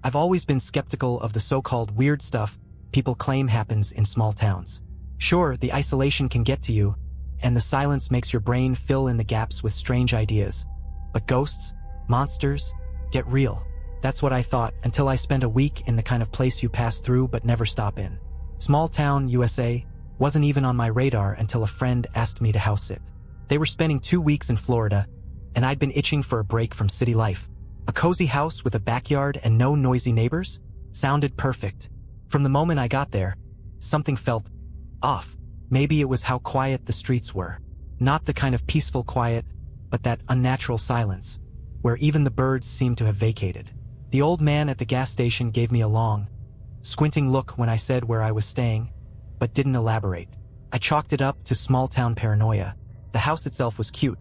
I've always been skeptical of the so-called weird stuff people claim happens in small towns. Sure, the isolation can get to you, and the silence makes your brain fill in the gaps with strange ideas. But ghosts, monsters, get real. That's what I thought until I spent a week in the kind of place you pass through but never stop in. Small town, USA, wasn't even on my radar until a friend asked me to house sit. They were spending 2 weeks in Florida, and I'd been itching for a break from city life. A cozy house with a backyard and no noisy neighbors sounded perfect. From the moment I got there, something felt off. Maybe it was how quiet the streets were. Not the kind of peaceful quiet, but that unnatural silence, where even the birds seemed to have vacated. The old man at the gas station gave me a long, squinting look when I said where I was staying, but didn't elaborate. I chalked it up to small-town paranoia. The house itself was cute.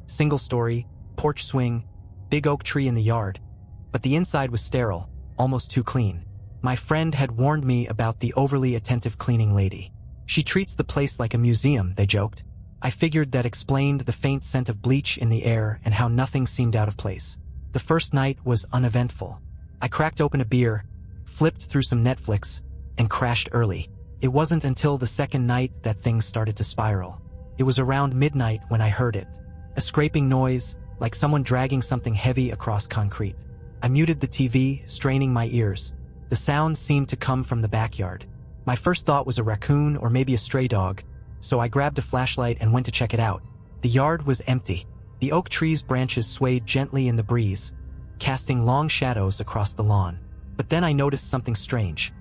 Single story, porch swing, big oak tree in the yard, but the inside was sterile, almost too clean. My friend had warned me about the overly attentive cleaning lady. She treats the place like a museum, they joked. I figured that explained the faint scent of bleach in the air and how nothing seemed out of place. The first night was uneventful. I cracked open a beer, flipped through some Netflix, and crashed early. It wasn't until the second night that things started to spiral. It was around midnight when I heard it. A scraping noise, like someone dragging something heavy across concrete. I muted the TV, straining my ears. The sound seemed to come from the backyard. My first thought was a raccoon or maybe a stray dog, so I grabbed a flashlight and went to check it out. The yard was empty. The oak tree's branches swayed gently in the breeze, casting long shadows across the lawn. But then I noticed something strange.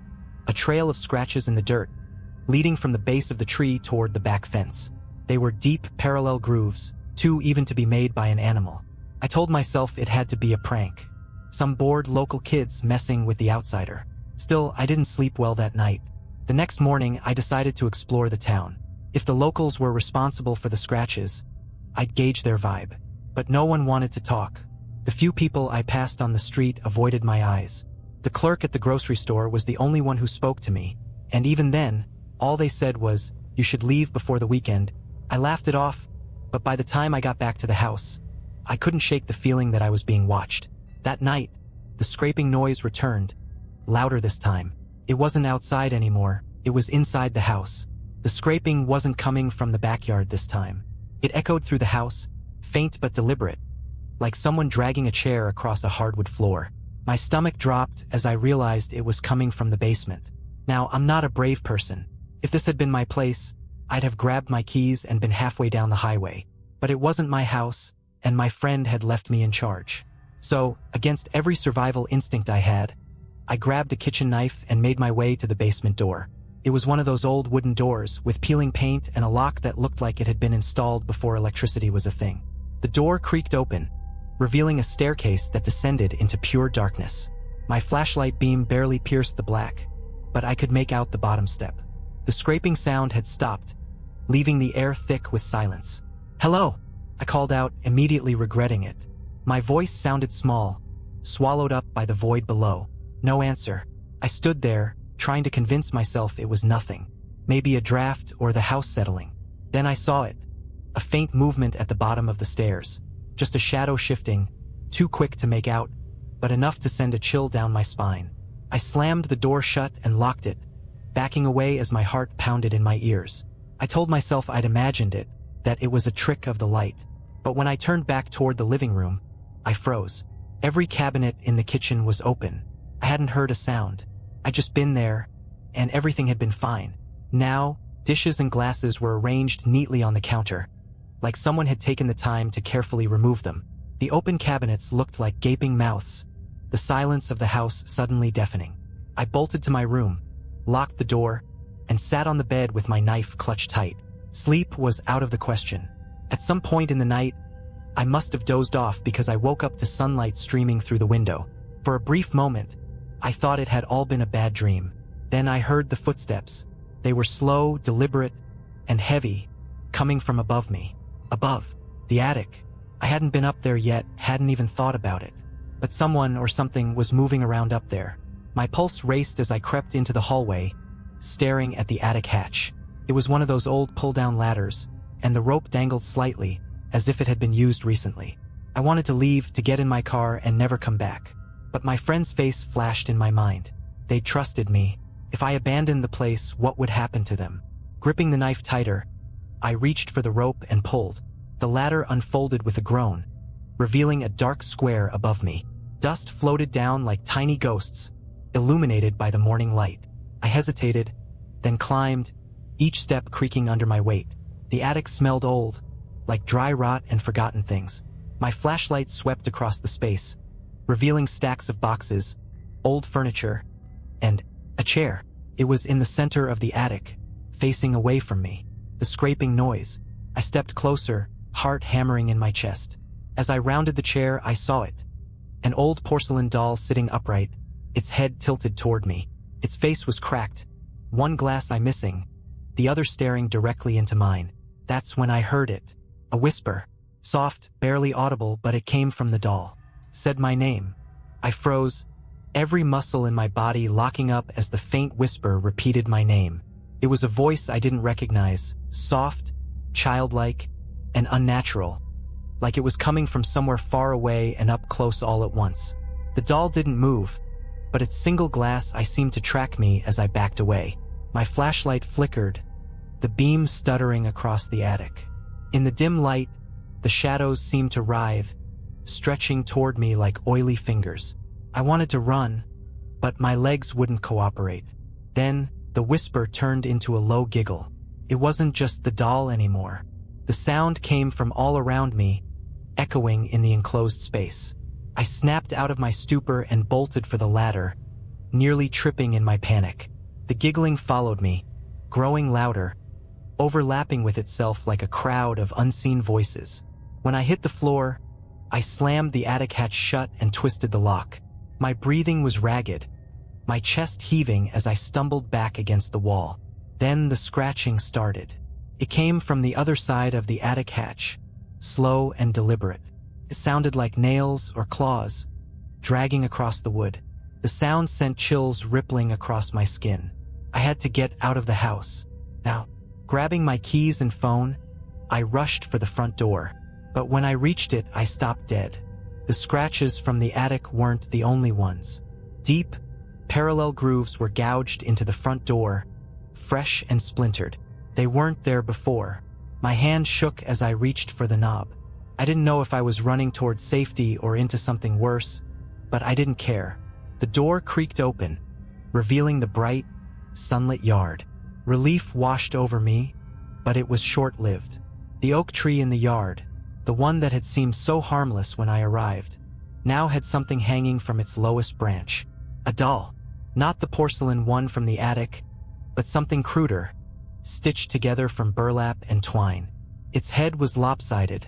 A trail of scratches in the dirt, leading from the base of the tree toward the back fence. They were deep, parallel grooves, too even to be made by an animal. I told myself it had to be a prank. Some bored local kids messing with the outsider. Still, I didn't sleep well that night. The next morning, I decided to explore the town. If the locals were responsible for the scratches, I'd gauge their vibe. But no one wanted to talk. The few people I passed on the street avoided my eyes. The clerk at the grocery store was the only one who spoke to me, and even then, all they said was, "You should leave before the weekend." I laughed it off, but by the time I got back to the house, I couldn't shake the feeling that I was being watched. That night, the scraping noise returned, louder this time. It wasn't outside anymore, it was inside the house. The scraping wasn't coming from the backyard this time. It echoed through the house, faint but deliberate, like someone dragging a chair across a hardwood floor. My stomach dropped as I realized it was coming from the basement. Now, I'm not a brave person. If this had been my place, I'd have grabbed my keys and been halfway down the highway. But it wasn't my house, and my friend had left me in charge. So, against every survival instinct I had, I grabbed a kitchen knife and made my way to the basement door. It was one of those old wooden doors with peeling paint and a lock that looked like it had been installed before electricity was a thing. The door creaked open, revealing a staircase that descended into pure darkness. My flashlight beam barely pierced the black, but I could make out the bottom step. The scraping sound had stopped, leaving the air thick with silence. "Hello," I called out, immediately regretting it. My voice sounded small, swallowed up by the void below. No answer. I stood there, trying to convince myself it was nothing. Maybe a draft or the house settling. Then I saw it. A faint movement at the bottom of the stairs. Just a shadow shifting, too quick to make out, but enough to send a chill down my spine. I slammed the door shut and locked it, backing away as my heart pounded in my ears. I told myself I'd imagined it, that it was a trick of the light. But when I turned back toward the living room, I froze. Every cabinet in the kitchen was open. I hadn't heard a sound. I'd just been there, and everything had been fine. Now, dishes and glasses were arranged neatly on the counter, like someone had taken the time to carefully remove them. The open cabinets looked like gaping mouths, the silence of the house suddenly deafening. I bolted to my room, locked the door, and sat on the bed with my knife clutched tight. Sleep was out of the question. At some point in the night, I must have dozed off because I woke up to sunlight streaming through the window. For a brief moment, I thought it had all been a bad dream. Then I heard the footsteps. They were slow, deliberate, and heavy, coming from above me. Above. The attic. I hadn't been up there yet, hadn't even thought about it. But someone or something was moving around up there. My pulse raced as I crept into the hallway, staring at the attic hatch. It was one of those old pull-down ladders, and the rope dangled slightly, as if it had been used recently. I wanted to leave, to get in my car and never come back. But my friend's face flashed in my mind. They trusted me. If I abandoned the place, what would happen to them? Gripping the knife tighter, I reached for the rope and pulled. The ladder unfolded with a groan, revealing a dark square above me. Dust floated down like tiny ghosts, illuminated by the morning light. I hesitated, then climbed, each step creaking under my weight. The attic smelled old, like dry rot and forgotten things. My flashlight swept across the space, revealing stacks of boxes, old furniture, and a chair. It was in the center of the attic, facing away from me. The scraping noise. I stepped closer, heart hammering in my chest. As I rounded the chair, I saw it. An old porcelain doll sitting upright, its head tilted toward me. Its face was cracked, one glass eye missing, the other staring directly into mine. That's when I heard it. A whisper, soft, barely audible, but it came from the doll. Said my name. I froze, every muscle in my body locking up as the faint whisper repeated my name. It was a voice I didn't recognize, soft, childlike, and unnatural, like it was coming from somewhere far away and up close all at once. The doll didn't move, but its single glass eye seemed to track me as I backed away. My flashlight flickered, the beam stuttering across the attic. In the dim light, the shadows seemed to writhe, stretching toward me like oily fingers. I wanted to run, but my legs wouldn't cooperate. Then, the whisper turned into a low giggle. It wasn't just the doll anymore. The sound came from all around me, echoing in the enclosed space. I snapped out of my stupor and bolted for the ladder, nearly tripping in my panic. The giggling followed me, growing louder, overlapping with itself like a crowd of unseen voices. When I hit the floor, I slammed the attic hatch shut and twisted the lock. My breathing was ragged, my chest heaving as I stumbled back against the wall. Then the scratching started. It came from the other side of the attic hatch, slow and deliberate. It sounded like nails or claws, dragging across the wood. The sound sent chills rippling across my skin. I had to get out of the house. Now, grabbing my keys and phone, I rushed for the front door. But when I reached it, I stopped dead. The scratches from the attic weren't the only ones. Deep, parallel grooves were gouged into the front door, fresh and splintered. They weren't there before. My hand shook as I reached for the knob. I didn't know if I was running towards safety or into something worse, but I didn't care. The door creaked open, revealing the bright, sunlit yard. Relief washed over me, but it was short-lived. The oak tree in the yard, the one that had seemed so harmless when I arrived, now had something hanging from its lowest branch. A doll. Not the porcelain one from the attic, but something cruder, stitched together from burlap and twine. Its head was lopsided,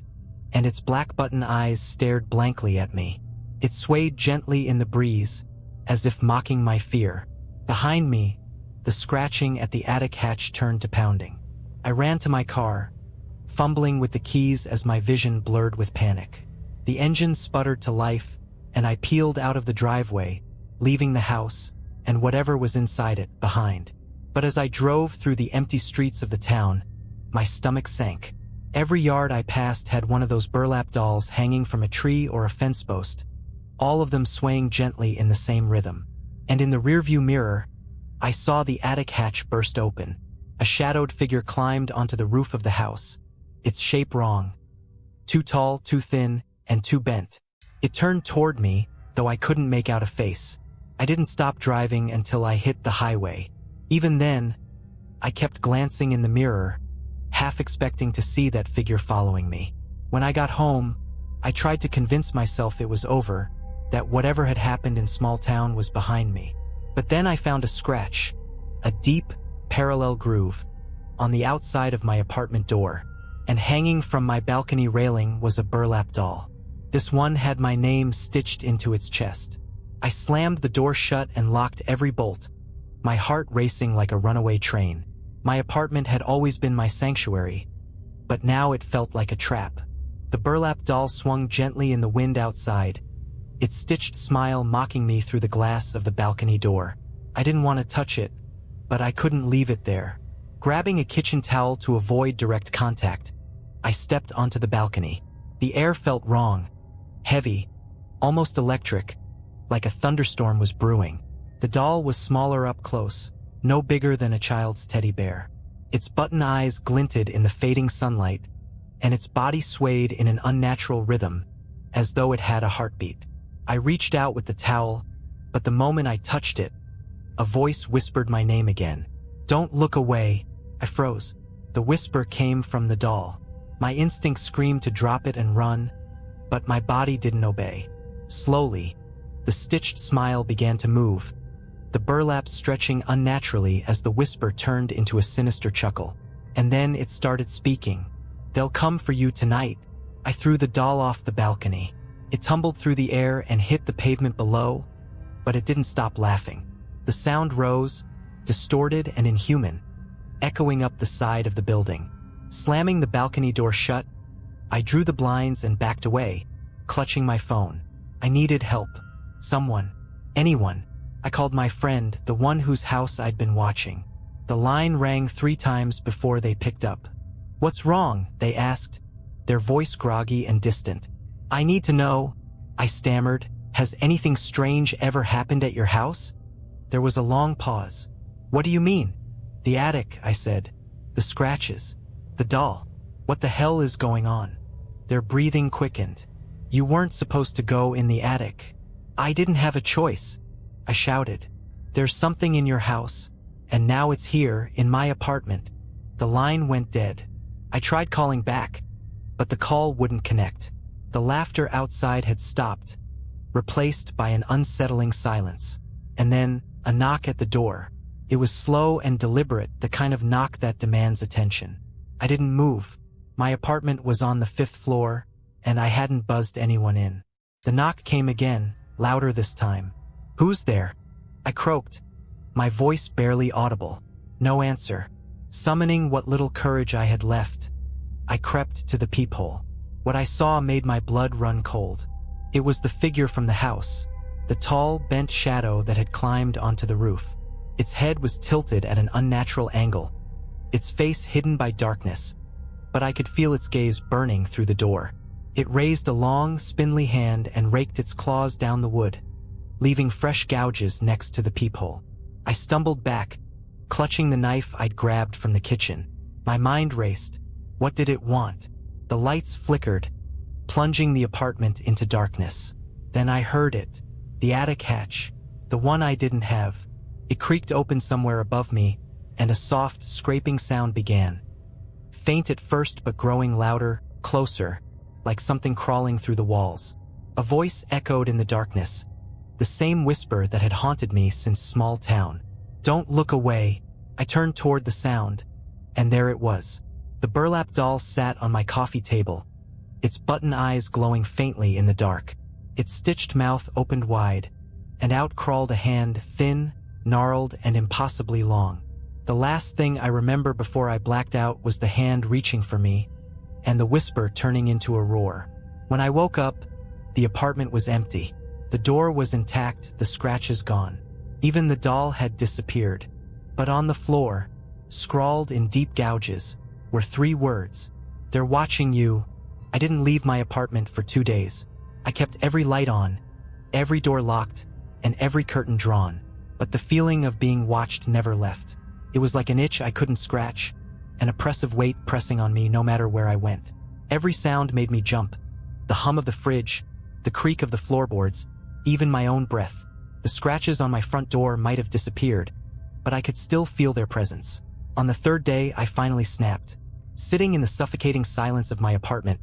and its black button eyes stared blankly at me. It swayed gently in the breeze, as if mocking my fear. Behind me, the scratching at the attic hatch turned to pounding. I ran to my car, fumbling with the keys as my vision blurred with panic. The engine sputtered to life, and I peeled out of the driveway, leaving the house, and whatever was inside it, behind. But as I drove through the empty streets of the town, my stomach sank. Every yard I passed had one of those burlap dolls hanging from a tree or a fence post, all of them swaying gently in the same rhythm. And in the rearview mirror, I saw the attic hatch burst open. A shadowed figure climbed onto the roof of the house, its shape wrong. Too tall, too thin, and too bent. It turned toward me, though I couldn't make out a face. I didn't stop driving until I hit the highway. Even then, I kept glancing in the mirror, half expecting to see that figure following me. When I got home, I tried to convince myself it was over, that whatever had happened in small town was behind me. But then I found a scratch, a deep, parallel groove, on the outside of my apartment door, and hanging from my balcony railing was a burlap doll. This one had my name stitched into its chest. I slammed the door shut and locked every bolt, my heart racing like a runaway train. My apartment had always been my sanctuary, but now it felt like a trap. The burlap doll swung gently in the wind outside, its stitched smile mocking me through the glass of the balcony door. I didn't want to touch it, but I couldn't leave it there. Grabbing a kitchen towel to avoid direct contact, I stepped onto the balcony. The air felt wrong, heavy, almost electric, like a thunderstorm was brewing. The doll was smaller up close, no bigger than a child's teddy bear. Its button eyes glinted in the fading sunlight, and its body swayed in an unnatural rhythm, as though it had a heartbeat. I reached out with the towel, but the moment I touched it, a voice whispered my name again. "Don't look away." I froze. The whisper came from the doll. My instinct screamed to drop it and run, but my body didn't obey. Slowly, the stitched smile began to move, the burlap stretching unnaturally as the whisper turned into a sinister chuckle. And then it started speaking. "They'll come for you tonight." I threw the doll off the balcony. It tumbled through the air and hit the pavement below, but it didn't stop laughing. The sound rose, distorted and inhuman, echoing up the side of the building. Slamming the balcony door shut, I drew the blinds and backed away, clutching my phone. I needed help. Someone. Anyone. I called my friend, the one whose house I'd been watching. The line rang 3 times before they picked up. "What's wrong?" they asked, their voice groggy and distant. "I need to know," I stammered. "Has anything strange ever happened at your house?" There was a long pause. "What do you mean?" "The attic," I said. "The scratches. The doll. What the hell is going on?" Their breathing quickened. "You weren't supposed to go in the attic." "I didn't have a choice," I shouted. "There's something in your house, and now it's here, in my apartment." The line went dead. I tried calling back, but the call wouldn't connect. The laughter outside had stopped, replaced by an unsettling silence. And then, a knock at the door. It was slow and deliberate, the kind of knock that demands attention. I didn't move. My apartment was on the 5th floor, and I hadn't buzzed anyone in. The knock came again, louder this time. "Who's there?" I croaked, my voice barely audible. No answer. Summoning what little courage I had left, I crept to the peephole. What I saw made my blood run cold. It was the figure from the house, the tall, bent shadow that had climbed onto the roof. Its head was tilted at an unnatural angle, its face hidden by darkness, but I could feel its gaze burning through the door. It raised a long, spindly hand and raked its claws down the wood, leaving fresh gouges next to the peephole. I stumbled back, clutching the knife I'd grabbed from the kitchen. My mind raced. What did it want? The lights flickered, plunging the apartment into darkness. Then I heard it. The attic hatch, the one I didn't have. It creaked open somewhere above me, and a soft, scraping sound began. Faint at first, but growing louder, closer, like something crawling through the walls. A voice echoed in the darkness, the same whisper that had haunted me since small town. "Don't look away." I turned toward the sound, and there it was. The burlap doll sat on my coffee table, its button eyes glowing faintly in the dark. Its stitched mouth opened wide, and out crawled a hand, thin, gnarled, and impossibly long. The last thing I remember before I blacked out was the hand reaching for me, and the whisper turning into a roar. When I woke up, the apartment was empty. The door was intact, the scratches gone. Even the doll had disappeared. But on the floor, scrawled in deep gouges, were 3 words. "They're watching you." I didn't leave my apartment for 2 days. I kept every light on, every door locked, and every curtain drawn. But the feeling of being watched never left. It was like an itch I couldn't scratch, an oppressive weight pressing on me no matter where I went. Every sound made me jump. The hum of the fridge, the creak of the floorboards, even my own breath. The scratches on my front door might have disappeared, but I could still feel their presence. On the 3rd day, I finally snapped. Sitting in the suffocating silence of my apartment,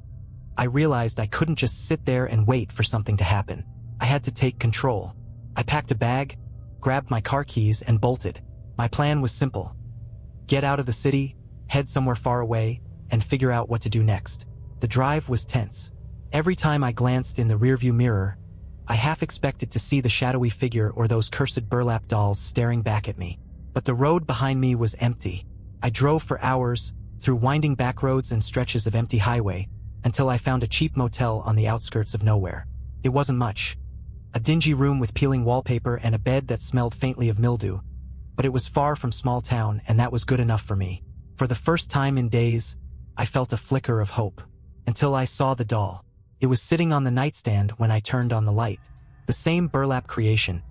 I realized I couldn't just sit there and wait for something to happen. I had to take control. I packed a bag, grabbed my car keys, and bolted. My plan was simple. Get out of the city, head somewhere far away, and figure out what to do next. The drive was tense. Every time I glanced in the rearview mirror, I half expected to see the shadowy figure or those cursed burlap dolls staring back at me. But the road behind me was empty. I drove for hours, through winding back roads and stretches of empty highway, until I found a cheap motel on the outskirts of nowhere. It wasn't much. A dingy room with peeling wallpaper and a bed that smelled faintly of mildew. But it was far from small town, and that was good enough for me. For the first time in days, I felt a flicker of hope. Until I saw the doll. It was sitting on the nightstand when I turned on the light. The same burlap creation,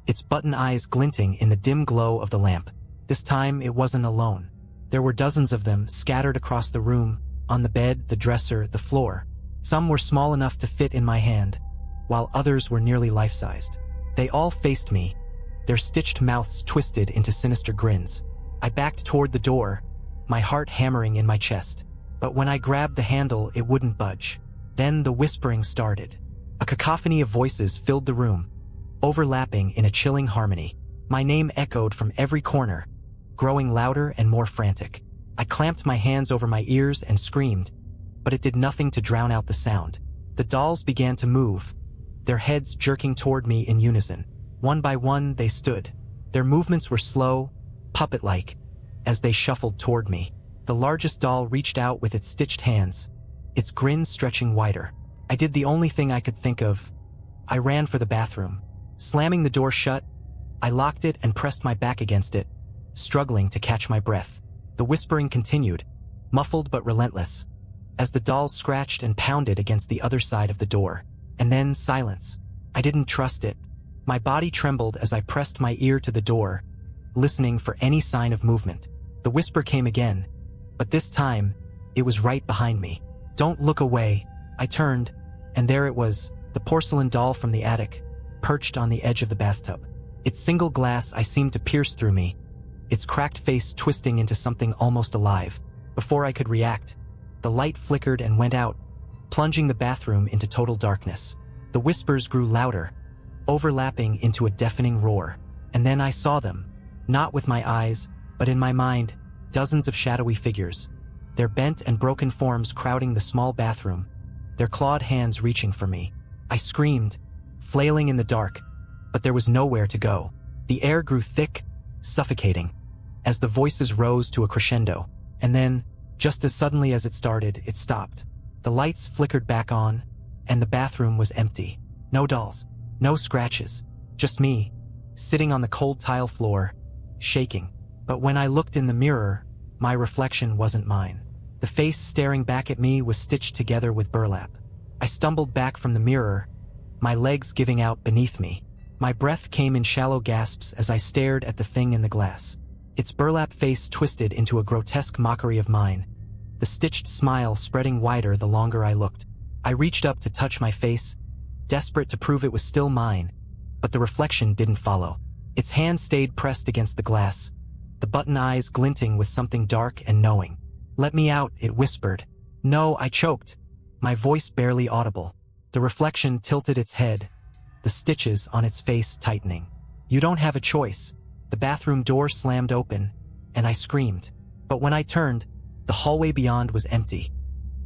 its button eyes glinting in the dim glow of the lamp. This time it wasn't alone. There were dozens of them scattered across the room, on the bed, the dresser, the floor. Some were small enough to fit in my hand, while others were nearly life-sized. They all faced me, their stitched mouths twisted into sinister grins. I backed toward the door, my heart hammering in my chest. But when I grabbed the handle, it wouldn't budge. Then the whispering started. A cacophony of voices filled the room, overlapping in a chilling harmony. My name echoed from every corner, growing louder and more frantic. I clamped my hands over my ears and screamed, but it did nothing to drown out the sound. The dolls began to move, their heads jerking toward me in unison. One by one, they stood. Their movements were slow, puppet-like, as they shuffled toward me. The largest doll reached out with its stitched hands, its grin stretching wider. I did the only thing I could think of. I ran for the bathroom. Slamming the door shut, I locked it and pressed my back against it, struggling to catch my breath. The whispering continued, muffled but relentless, as the dolls scratched and pounded against the other side of the door. And then silence. I didn't trust it. My body trembled as I pressed my ear to the door, listening for any sign of movement. The whisper came again, but this time, it was right behind me. "Don't look away." I turned, and there it was, the porcelain doll from the attic, perched on the edge of the bathtub. Its single glass eye seemed to pierce through me, its cracked face twisting into something almost alive. Before I could react, the light flickered and went out, plunging the bathroom into total darkness. The whispers grew louder, overlapping into a deafening roar. And then I saw them, not with my eyes, but in my mind, dozens of shadowy figures, their bent and broken forms crowding the small bathroom, their clawed hands reaching for me. I screamed, flailing in the dark, but there was nowhere to go. The air grew thick, suffocating, as the voices rose to a crescendo. And then, just as suddenly as it started, it stopped. The lights flickered back on, and the bathroom was empty. No dolls, no scratches, just me, sitting on the cold tile floor, shaking. But when I looked in the mirror, my reflection wasn't mine. The face staring back at me was stitched together with burlap. I stumbled back from the mirror, my legs giving out beneath me. My breath came in shallow gasps as I stared at the thing in the glass. Its burlap face twisted into a grotesque mockery of mine, the stitched smile spreading wider the longer I looked. I reached up to touch my face, desperate to prove it was still mine, but the reflection didn't follow. Its hand stayed pressed against the glass, the button eyes glinting with something dark and knowing. "Let me out," it whispered. "No," I choked, my voice barely audible. The reflection tilted its head, the stitches on its face tightening. "You don't have a choice." The bathroom door slammed open, and I screamed. But when I turned, the hallway beyond was empty.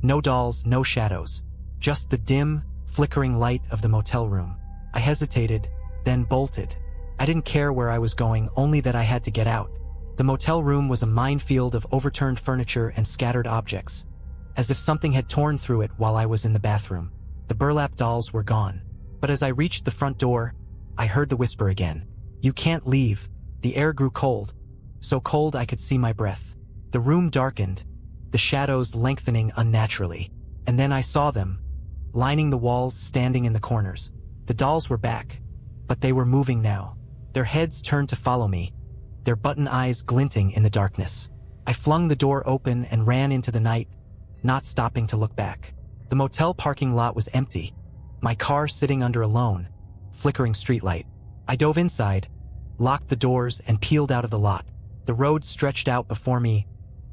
No dolls, no shadows, just the dim, flickering light of the motel room. I hesitated, then bolted. I didn't care where I was going, only that I had to get out. The motel room was a minefield of overturned furniture and scattered objects, as if something had torn through it while I was in the bathroom. The burlap dolls were gone. But as I reached the front door, I heard the whisper again. "You can't leave." The air grew cold, so cold I could see my breath. The room darkened, the shadows lengthening unnaturally. And then I saw them, lining the walls, standing in the corners. The dolls were back, but they were moving now. Their heads turned to follow me, their button eyes glinting in the darkness. I flung the door open and ran into the night, not stopping to look back. The motel parking lot was empty, my car sitting under a lone, flickering streetlight. I dove inside, locked the doors, and peeled out of the lot. The road stretched out before me,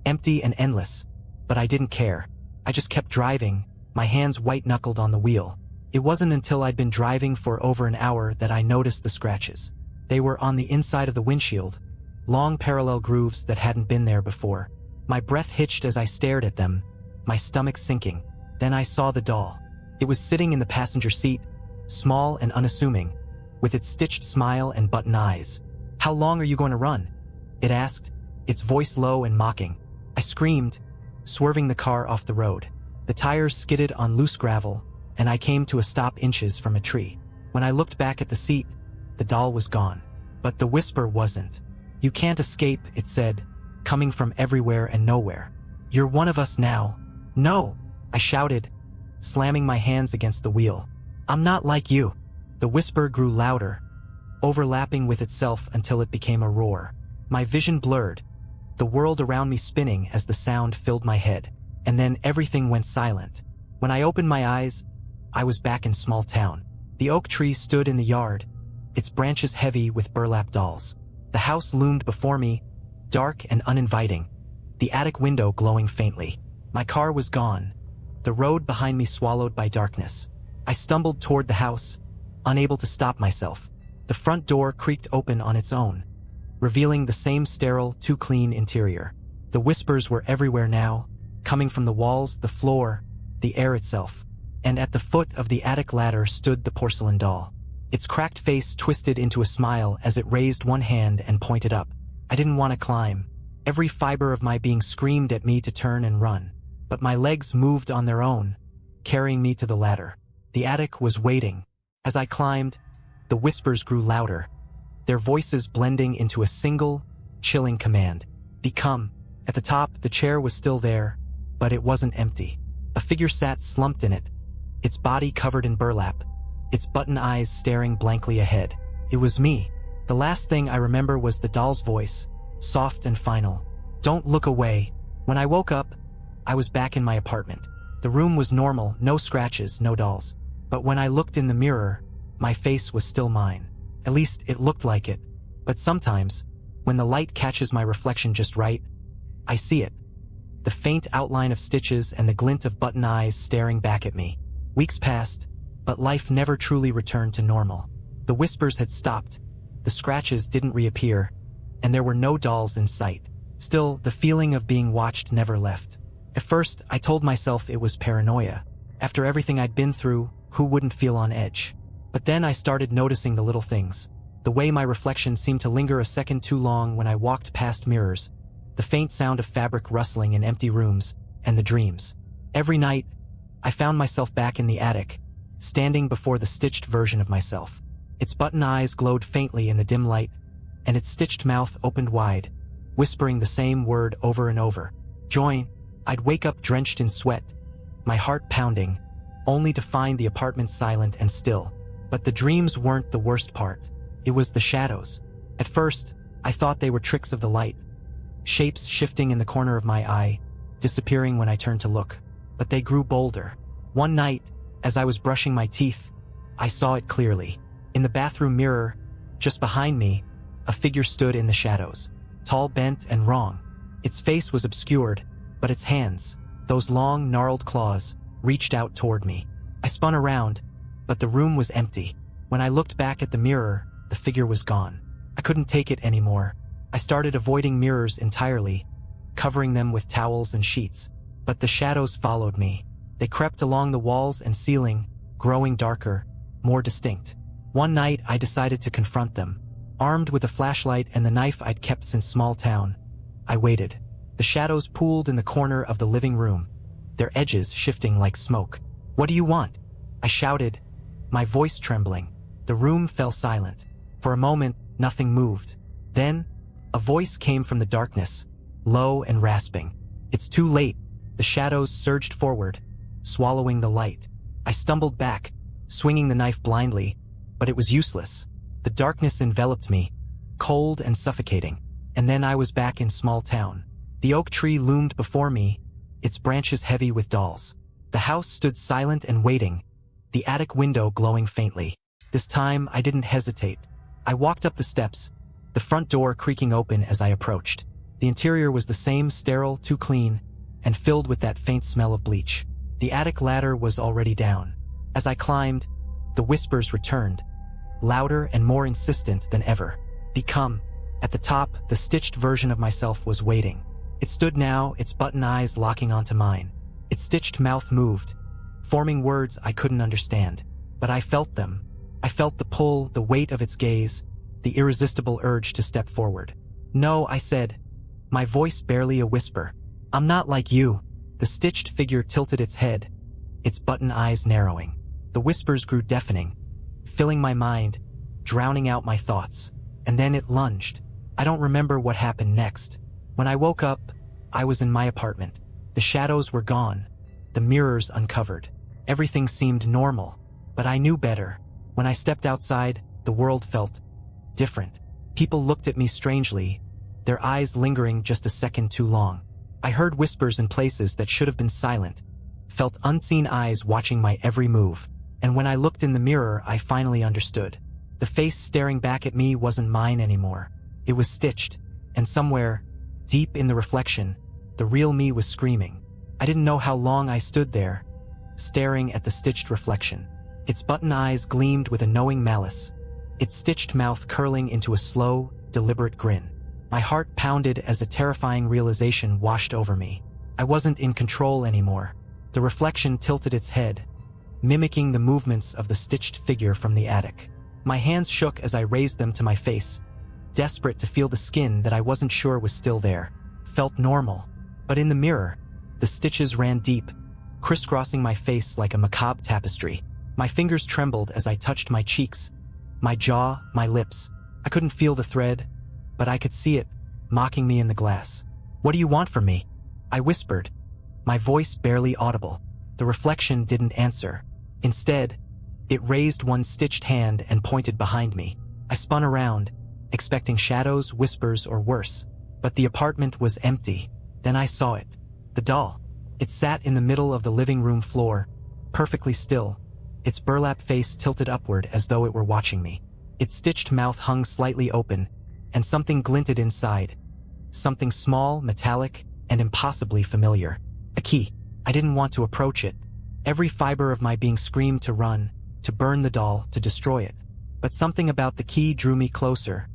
empty and endless, but I didn't care. I just kept driving, my hands white-knuckled on the wheel. It wasn't until I'd been driving for over an hour that I noticed the scratches. They were on the inside of the windshield, long parallel grooves that hadn't been there before. My breath hitched as I stared at them, my stomach sinking. Then I saw the doll. It was sitting in the passenger seat, small and unassuming, with its stitched smile and button eyes. "How long are you going to run?" it asked, its voice low and mocking. I screamed, swerving the car off the road. The tires skidded on loose gravel, and I came to a stop inches from a tree. When I looked back at the seat, the doll was gone. But the whisper wasn't. "You can't escape," it said, coming from everywhere and nowhere. "You're one of us now." "No," I shouted, slamming my hands against the wheel. "I'm not like you." The whisper grew louder, overlapping with itself until it became a roar. My vision blurred, the world around me spinning as the sound filled my head. And then everything went silent. When I opened my eyes, I was back in small town. The oak tree stood in the yard, its branches heavy with burlap dolls. The house loomed before me, dark and uninviting, the attic window glowing faintly. My car was gone, the road behind me swallowed by darkness. I stumbled toward the house, unable to stop myself. The front door creaked open on its own, revealing the same sterile, too clean interior. The whispers were everywhere now, coming from the walls, the floor, the air itself. And at the foot of the attic ladder stood the porcelain doll. Its cracked face twisted into a smile as it raised one hand and pointed up. I didn't want to climb. Every fiber of my being screamed at me to turn and run. But my legs moved on their own, carrying me to the ladder. The attic was waiting. As I climbed, the whispers grew louder, their voices blending into a single, chilling command. Become. At the top, the chair was still there, but it wasn't empty. A figure sat slumped in it, its body covered in burlap, its button eyes staring blankly ahead. It was me. The last thing I remember was the doll's voice, soft and final. Don't look away. When I woke up, I was back in my apartment. The room was normal, no scratches, no dolls. But when I looked in the mirror, my face was still mine. At least it looked like it. But sometimes, when the light catches my reflection just right, I see it. The faint outline of stitches and the glint of button eyes staring back at me. Weeks passed, but life never truly returned to normal. The whispers had stopped, the scratches didn't reappear, and there were no dolls in sight. Still, the feeling of being watched never left. At first, I told myself it was paranoia. After everything I'd been through, who wouldn't feel on edge? But then I started noticing the little things. The way my reflection seemed to linger a second too long when I walked past mirrors, the faint sound of fabric rustling in empty rooms, and the dreams. Every night, I found myself back in the attic, standing before the stitched version of myself. Its button eyes glowed faintly in the dim light, and its stitched mouth opened wide, whispering the same word over and over. Join. I'd wake up drenched in sweat, my heart pounding, only to find the apartment silent and still. But the dreams weren't the worst part. It was the shadows. At first, I thought they were tricks of the light, shapes shifting in the corner of my eye, disappearing when I turned to look. But they grew bolder. One night, as I was brushing my teeth, I saw it clearly. In the bathroom mirror, just behind me, a figure stood in the shadows, tall, bent, and wrong. Its face was obscured, but its hands, those long, gnarled claws, reached out toward me. I spun around, but the room was empty. When I looked back at the mirror, the figure was gone. I couldn't take it anymore. I started avoiding mirrors entirely, covering them with towels and sheets. But the shadows followed me. They crept along the walls and ceiling, growing darker, more distinct. One night, I decided to confront them. Armed with a flashlight and the knife I'd kept since small town, I waited. The shadows pooled in the corner of the living room, their edges shifting like smoke. What do you want? I shouted, my voice trembling. The room fell silent. For a moment, nothing moved. Then, a voice came from the darkness, low and rasping. It's too late. The shadows surged forward, swallowing the light. I stumbled back, swinging the knife blindly, but it was useless. The darkness enveloped me, cold and suffocating. And then I was back in small town. The oak tree loomed before me, its branches heavy with dolls. The house stood silent and waiting, the attic window glowing faintly. This time, I didn't hesitate. I walked up the steps, the front door creaking open as I approached. The interior was the same, sterile, too clean, and filled with that faint smell of bleach. The attic ladder was already down. As I climbed, the whispers returned, louder and more insistent than ever. Become. At the top, the stitched version of myself was waiting. It stood now, its button eyes locking onto mine. Its stitched mouth moved, forming words I couldn't understand. But I felt them. I felt the pull, the weight of its gaze, the irresistible urge to step forward. No, I said, my voice barely a whisper. I'm not like you. The stitched figure tilted its head, its button eyes narrowing. The whispers grew deafening, filling my mind, drowning out my thoughts. And then it lunged. I don't remember what happened next. When I woke up, I was in my apartment. The shadows were gone, the mirrors uncovered. Everything seemed normal, but I knew better. When I stepped outside, the world felt different. People looked at me strangely, their eyes lingering just a second too long. I heard whispers in places that should have been silent, felt unseen eyes watching my every move. And when I looked in the mirror, I finally understood. The face staring back at me wasn't mine anymore. It was stitched, and somewhere, deep in the reflection, the real me was screaming. I didn't know how long I stood there, staring at the stitched reflection. Its button eyes gleamed with a knowing malice, its stitched mouth curling into a slow, deliberate grin. My heart pounded as a terrifying realization washed over me. I wasn't in control anymore. The reflection tilted its head, mimicking the movements of the stitched figure from the attic. My hands shook as I raised them to my face, desperate to feel the skin that I wasn't sure was still there. Felt normal. But in the mirror, the stitches ran deep, crisscrossing my face like a macabre tapestry. My fingers trembled as I touched my cheeks, my jaw, my lips. I couldn't feel the thread, but I could see it, mocking me in the glass. "What do you want from me?" I whispered, my voice barely audible. The reflection didn't answer. Instead, it raised one stitched hand and pointed behind me. I spun around, expecting shadows, whispers, or worse. But the apartment was empty. Then I saw it. The doll. It sat in the middle of the living room floor, perfectly still, its burlap face tilted upward as though it were watching me. Its stitched mouth hung slightly open, and something glinted inside. Something small, metallic, and impossibly familiar. A key. I didn't want to approach it. Every fiber of my being screamed to run, to burn the doll, to destroy it. But something about the key drew me closer,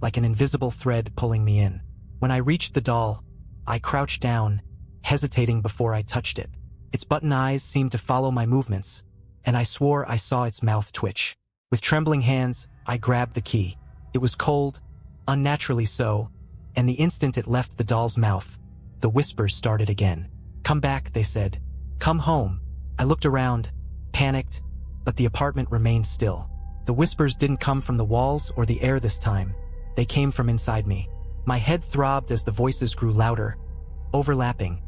like an invisible thread pulling me in. When I reached the doll, I crouched down, hesitating before I touched it. Its button eyes seemed to follow my movements, and I swore I saw its mouth twitch. With trembling hands, I grabbed the key. It was cold, unnaturally so, and the instant it left the doll's mouth, the whispers started again. "Come back," they said. "Come home." I looked around, panicked, but the apartment remained still. The whispers didn't come from the walls or the air this time. They came from inside me. My head throbbed as the voices grew louder, overlapping,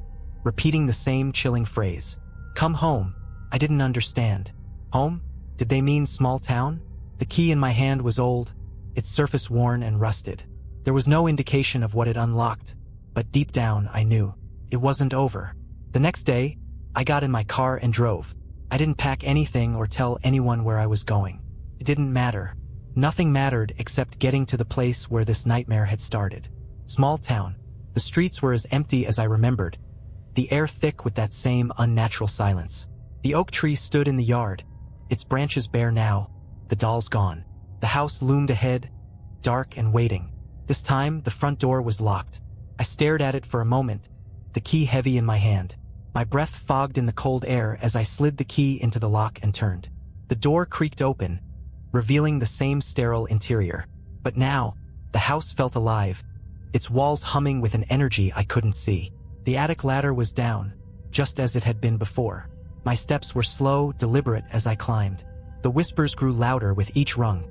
repeating the same chilling phrase. "Come home." I didn't understand. Home? Did they mean small town? The key in my hand was old, its surface worn and rusted. There was no indication of what it unlocked, but deep down I knew it wasn't over. The next day, I got in my car and drove. I didn't pack anything or tell anyone where I was going. It didn't matter. Nothing mattered except getting to the place where this nightmare had started. Small town. The streets were as empty as I remembered, the air thick with that same unnatural silence. The oak tree stood in the yard, its branches bare now, the doll's gone. The house loomed ahead, dark and waiting. This time, the front door was locked. I stared at it for a moment, the key heavy in my hand. My breath fogged in the cold air as I slid the key into the lock and turned. The door creaked open, revealing the same sterile interior. But now, the house felt alive, its walls humming with an energy I couldn't see. The attic ladder was down, just as it had been before. My steps were slow, deliberate as I climbed. The whispers grew louder with each rung,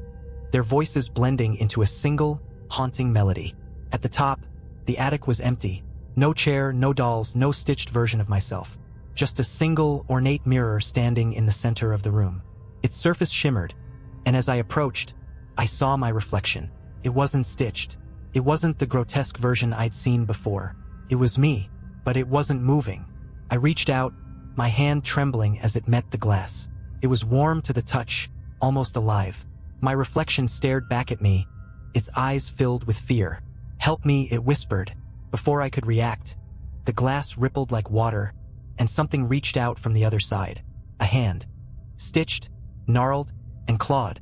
their voices blending into a single, haunting melody. At the top, the attic was empty. No chair, no dolls, no stitched version of myself. Just a single, ornate mirror standing in the center of the room. Its surface shimmered, and as I approached, I saw my reflection. It wasn't stitched. It wasn't the grotesque version I'd seen before. It was me, but it wasn't moving. I reached out, my hand trembling as it met the glass. It was warm to the touch, almost alive. My reflection stared back at me, its eyes filled with fear. "Help me," it whispered. Before I could react, the glass rippled like water, and something reached out from the other side. A hand. Stitched, gnarled, and clawed,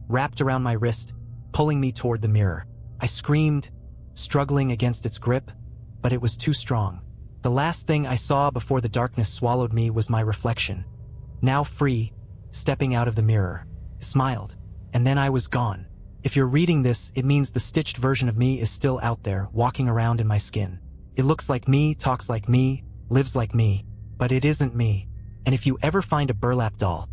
wrapped around my wrist, pulling me toward the mirror. I screamed, struggling against its grip, but it was too strong. The last thing I saw before the darkness swallowed me was my reflection. Now free, stepping out of the mirror, smiled, and then I was gone. If you're reading this, it means the stitched version of me is still out there, walking around in my skin. It looks like me, talks like me, lives like me, but it isn't me. And if you ever find a burlap doll,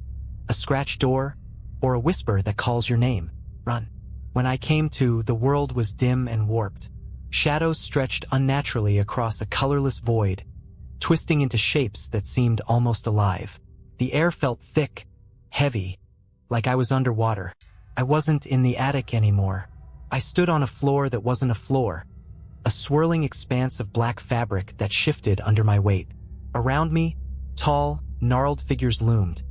a scratched door, or a whisper that calls your name, run. When I came to, the world was dim and warped. Shadows stretched unnaturally across a colorless void, twisting into shapes that seemed almost alive. The air felt thick, heavy, like I was underwater. I wasn't in the attic anymore. I stood on a floor that wasn't a floor, a swirling expanse of black fabric that shifted under my weight. Around me, tall, gnarled figures loomed,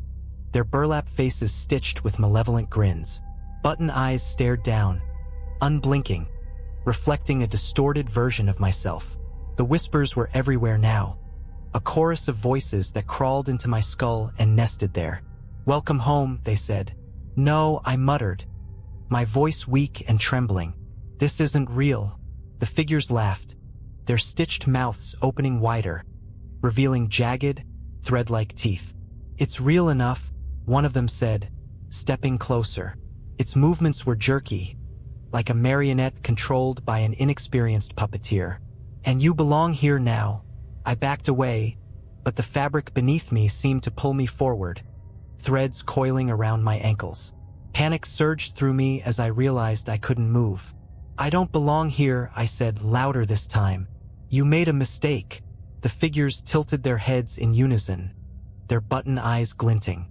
their burlap faces stitched with malevolent grins. Button eyes stared down, unblinking, reflecting a distorted version of myself. The whispers were everywhere now, a chorus of voices that crawled into my skull and nested there. "Welcome home," they said. "No," I muttered, my voice weak and trembling. "This isn't real." The figures laughed, their stitched mouths opening wider, revealing jagged, thread-like teeth. "It's real enough," one of them said, stepping closer. Its movements were jerky, like a marionette controlled by an inexperienced puppeteer. "And you belong here now." I backed away, but the fabric beneath me seemed to pull me forward, threads coiling around my ankles. Panic surged through me as I realized I couldn't move. "I don't belong here," I said, louder this time. "You made a mistake." The figures tilted their heads in unison, their button eyes glinting.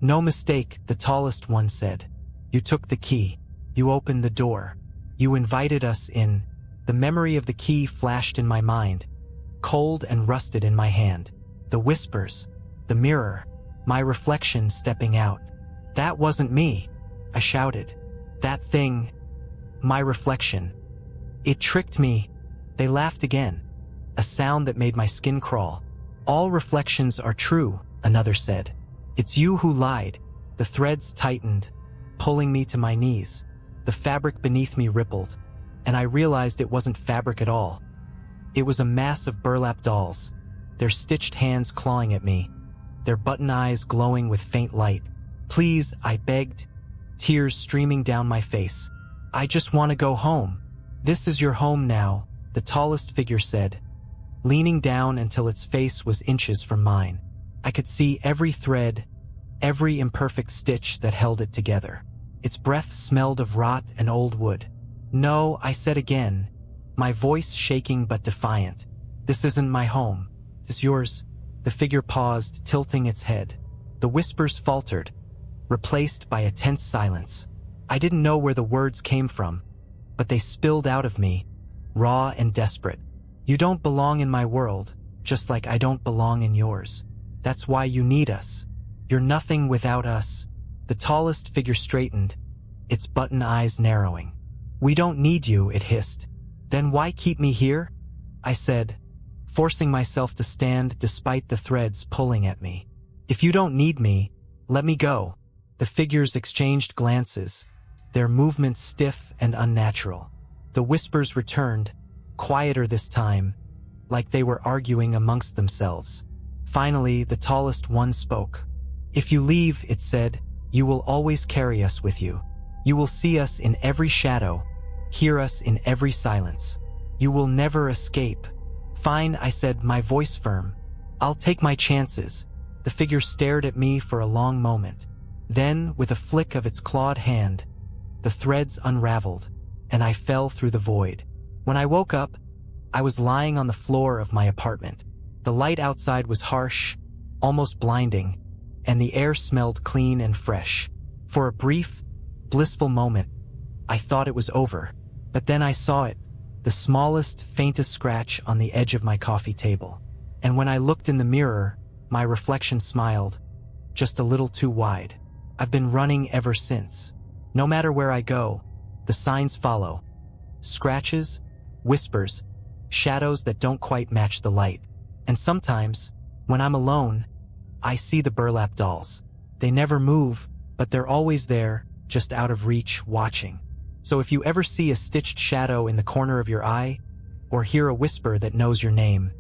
"No mistake," the tallest one said. "You took the key. You opened the door. You invited us in." The memory of the key flashed in my mind, cold and rusted in my hand. The whispers, the mirror, my reflection stepping out. "That wasn't me," I shouted. "That thing, my reflection. It tricked me." They laughed again, a sound that made my skin crawl. "All reflections are true," another said. "It's you who lied." The threads tightened, pulling me to my knees. The fabric beneath me rippled, and I realized it wasn't fabric at all. It was a mass of burlap dolls, their stitched hands clawing at me, their button eyes glowing with faint light. "Please," I begged, tears streaming down my face. "I just want to go home." "This is your home now," the tallest figure said, leaning down until its face was inches from mine. I could see every thread, every imperfect stitch that held it together. Its breath smelled of rot and old wood. "No," I said again, my voice shaking but defiant. "This isn't my home. This yours." The figure paused, tilting its head. The whispers faltered, replaced by a tense silence. I didn't know where the words came from, but they spilled out of me, raw and desperate. "You don't belong in my world, just like I don't belong in yours. That's why you need us. You're nothing without us." The tallest figure straightened, its button eyes narrowing. "We don't need you," it hissed. "Then why keep me here?" I said, forcing myself to stand despite the threads pulling at me. "If you don't need me, let me go." The figures exchanged glances, their movements stiff and unnatural. The whispers returned, quieter this time, like they were arguing amongst themselves. Finally, the tallest one spoke. "If you leave," it said, "you will always carry us with you. You will see us in every shadow, hear us in every silence. You will never escape." "Fine," I said, my voice firm. "I'll take my chances." The figure stared at me for a long moment. Then, with a flick of its clawed hand, the threads unraveled, and I fell through the void. When I woke up, I was lying on the floor of my apartment. The light outside was harsh, almost blinding, and the air smelled clean and fresh. For a brief, blissful moment, I thought it was over. But then I saw it, the smallest, faintest scratch on the edge of my coffee table. And when I looked in the mirror, my reflection smiled, just a little too wide. I've been running ever since. No matter where I go, the signs follow. Scratches, whispers, shadows that don't quite match the light. And sometimes, when I'm alone, I see the burlap dolls. They never move, but they're always there, just out of reach, watching. So if you ever see a stitched shadow in the corner of your eye, or hear a whisper that knows your name,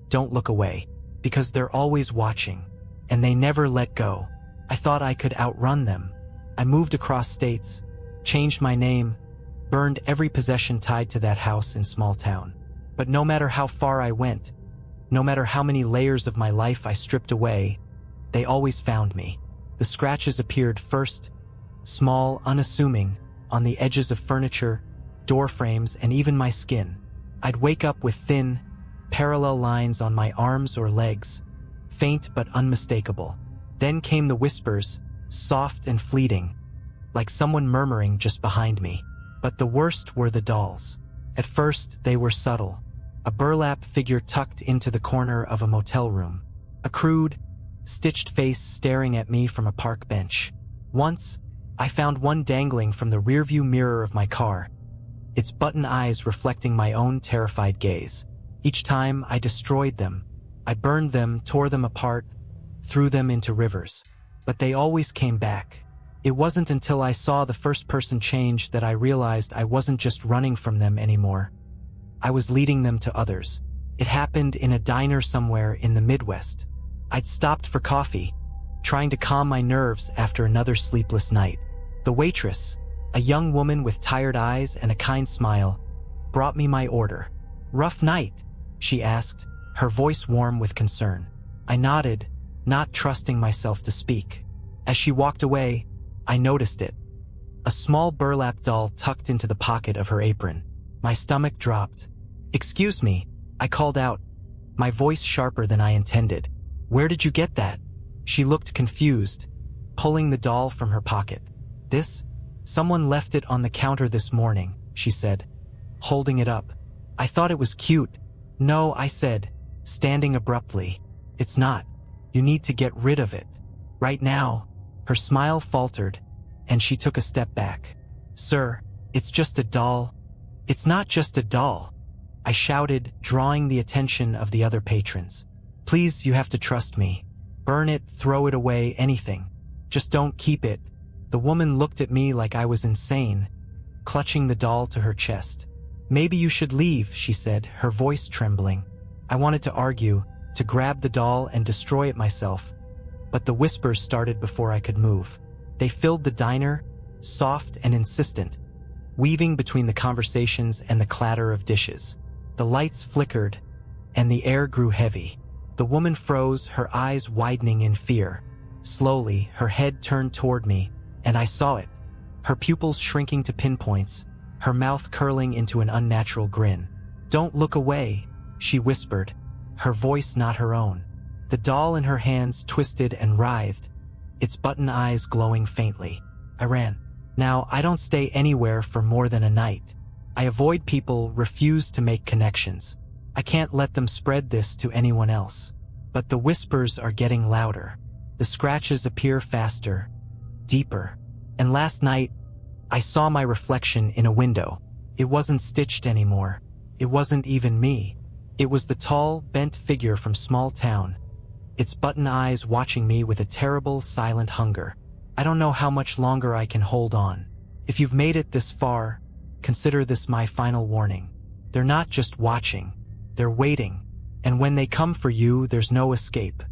don't look away, because they're always watching, and they never let go. I thought I could outrun them. I moved across states, changed my name, burned every possession tied to that house in small town. But no matter how far I went, no matter how many layers of my life I stripped away, they always found me. The scratches appeared first, small, unassuming, on the edges of furniture, door frames, and even my skin. I'd wake up with thin, parallel lines on my arms or legs, faint but unmistakable. Then came the whispers, soft and fleeting, like someone murmuring just behind me. But the worst were the dolls. At first, they were subtle. A burlap figure tucked into the corner of a motel room. A crude, stitched face staring at me from a park bench. Once, I found one dangling from the rearview mirror of my car, its button eyes reflecting my own terrified gaze. Each time, I destroyed them. I burned them, tore them apart, threw them into rivers. But they always came back. It wasn't until I saw the first person change that I realized I wasn't just running from them anymore. I was leading them to others. It happened in a diner somewhere in the Midwest. I'd stopped for coffee, trying to calm my nerves after another sleepless night. The waitress, a young woman with tired eyes and a kind smile, brought me my order. "Rough night?" she asked, her voice warm with concern. I nodded, not trusting myself to speak. As she walked away, I noticed it. A small burlap doll tucked into the pocket of her apron. My stomach dropped. "Excuse me," I called out, my voice sharper than I intended. "Where did you get that?" She looked confused, pulling the doll from her pocket. "This? Someone left it on the counter this morning," she said, holding it up. "I thought it was cute." "No," I said, standing abruptly. "It's not. You need to get rid of it. Right now." Her smile faltered, and she took a step back. "Sir, it's just a doll." "It's not just a doll," I shouted, drawing the attention of the other patrons. "Please, you have to trust me. Burn it, throw it away, anything. Just don't keep it." The woman looked at me like I was insane, clutching the doll to her chest. "Maybe you should leave," she said, her voice trembling. I wanted to argue, to grab the doll and destroy it myself, but the whispers started before I could move. They filled the diner, soft and insistent, weaving between the conversations and the clatter of dishes. The lights flickered, and the air grew heavy. The woman froze, her eyes widening in fear. Slowly, her head turned toward me, and I saw it. Her pupils shrinking to pinpoints, her mouth curling into an unnatural grin. "Don't look away," she whispered, her voice not her own. The doll in her hands twisted and writhed, its button eyes glowing faintly. I ran. Now, I don't stay anywhere for more than a night. I avoid people, refuse to make connections. I can't let them spread this to anyone else. But the whispers are getting louder. The scratches appear faster, deeper. And last night, I saw my reflection in a window. It wasn't stitched anymore. It wasn't even me. It was the tall, bent figure from Small Town, its button eyes watching me with a terrible, silent hunger. I don't know how much longer I can hold on. If you've made it this far, consider this my final warning. They're not just watching. They're waiting. And when they come for you, there's no escape.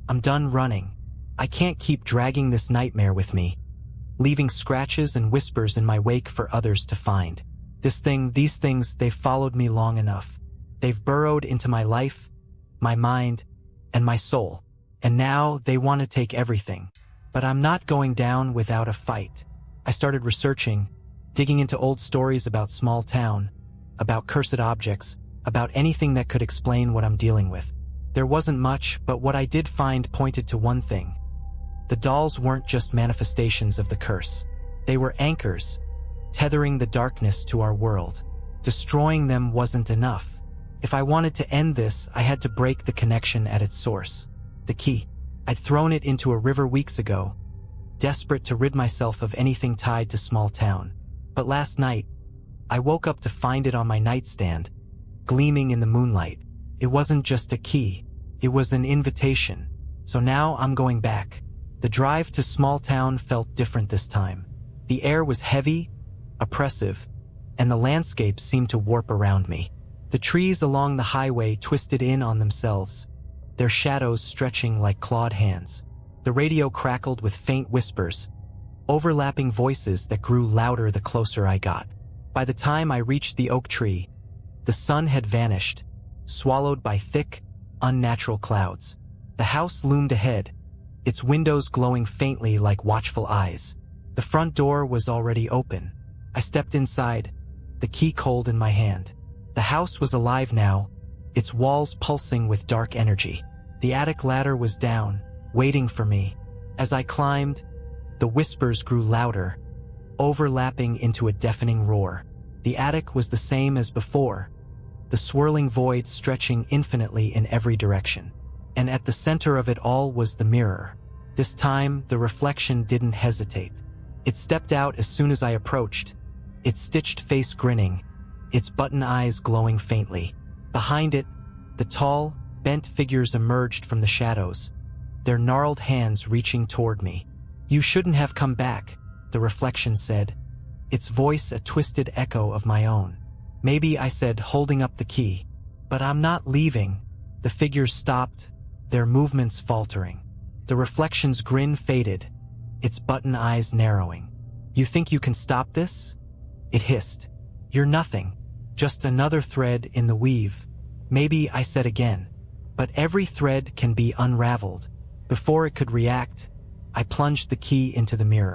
I'm done running. I can't keep dragging this nightmare with me, leaving scratches and whispers in my wake for others to find. These things, they've followed me long enough. They've burrowed into my life, my mind, and my soul. And now they want to take everything. But I'm not going down without a fight. I started researching, digging into old stories about Small Town, about cursed objects, about anything that could explain what I'm dealing with. There wasn't much, but what I did find pointed to one thing. The dolls weren't just manifestations of the curse. They were anchors, tethering the darkness to our world. Destroying them wasn't enough. If I wanted to end this, I had to break the connection at its source. The key. I'd thrown it into a river weeks ago, desperate to rid myself of anything tied to Small Town. But last night, I woke up to find it on my nightstand, gleaming in the moonlight. It wasn't just a key, it was an invitation. So now I'm going back. The drive to Small Town felt different this time. The air was heavy, oppressive, and the landscape seemed to warp around me. The trees along the highway twisted in on themselves, their shadows stretching like clawed hands. The radio crackled with faint whispers, overlapping voices that grew louder the closer I got. By the time I reached the oak tree, the sun had vanished, swallowed by thick, unnatural clouds. The house loomed ahead, its windows glowing faintly like watchful eyes. The front door was already open. I stepped inside, the key cold in my hand. The house was alive now, its walls pulsing with dark energy. The attic ladder was down, waiting for me. As I climbed, the whispers grew louder, overlapping into a deafening roar. The attic was the same as before, the swirling void stretching infinitely in every direction. And at the center of it all was the mirror. This time, the reflection didn't hesitate. It stepped out as soon as I approached, its stitched face grinning, its button eyes glowing faintly. Behind it, the tall, bent figures emerged from the shadows, their gnarled hands reaching toward me. "You shouldn't have come back," the reflection said, its voice a twisted echo of my own. "Maybe," I said, holding up the key. "But I'm not leaving." The figures stopped, their movements faltering. The reflection's grin faded, its button eyes narrowing. "You think you can stop this?" it hissed. "You're nothing, just another thread in the weave." "Maybe," I said again, "but every thread can be unraveled." Before it could react, I plunged the key into the mirror.